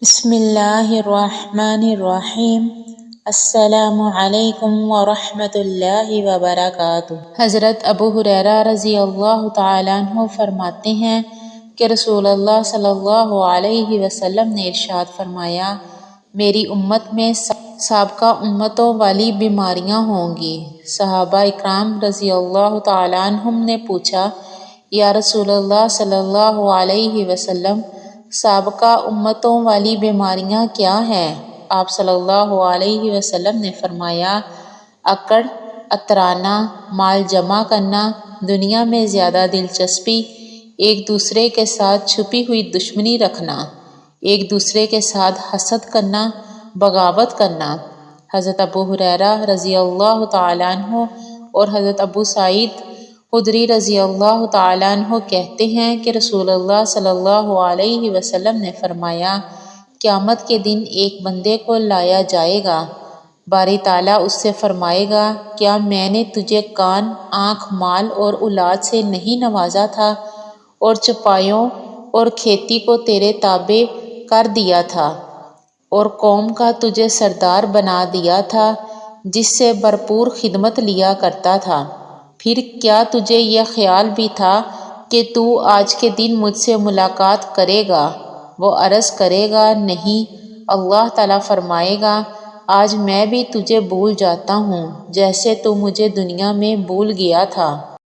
بسم اللہ الرحمن الرحیم۔ السلام علیکم ورحمۃ اللہ وبرکاتہ۔ حضرت ابو ہریرہ رضی اللہ تعالیٰ عنہ فرماتے ہیں کہ رسول اللہ صلی اللہ علیہ وسلم نے ارشاد فرمایا، میری امت میں سابقہ امتوں والی بیماریاں ہوں گی۔ صحابہ اکرام رضی اللہ تعالیٰ عنہم نے پوچھا، یا رسول اللہ صلی اللہ علیہ وسلم، سابقہ امتوں والی بیماریاں کیا ہیں؟ آپ صلی اللہ علیہ وسلم نے فرمایا، اکڑ، اترانا، مال جمع کرنا، دنیا میں زیادہ دلچسپی، ایک دوسرے کے ساتھ چھپی ہوئی دشمنی رکھنا، ایک دوسرے کے ساتھ حسد کرنا، بغاوت کرنا۔ حضرت ابو ہریرہ رضی اللہ تعالیٰ عنہ اور حضرت ابو سعید خدری رضی اللہ تعالیٰ عنہ کہتے ہیں کہ رسول اللہ صلی اللہ علیہ وسلم نے فرمایا، قیامت کے دن ایک بندے کو لایا جائے گا، باری تعالیٰ اس سے فرمائے گا، کیا میں نے تجھے کان، آنکھ، مال اور اولاد سے نہیں نوازا تھا، اور چپایوں اور کھیتی کو تیرے تابع کر دیا تھا، اور قوم کا تجھے سردار بنا دیا تھا، جس سے بھرپور خدمت لیا کرتا تھا؟ پھر کیا تجھے یہ خیال بھی تھا کہ تو آج کے دن مجھ سے ملاقات کرے گا؟ وہ عرض کرے گا، نہیں۔ اللہ تعالیٰ فرمائے گا، آج میں بھی تجھے بھول جاتا ہوں جیسے تو مجھے دنیا میں بھول گیا تھا۔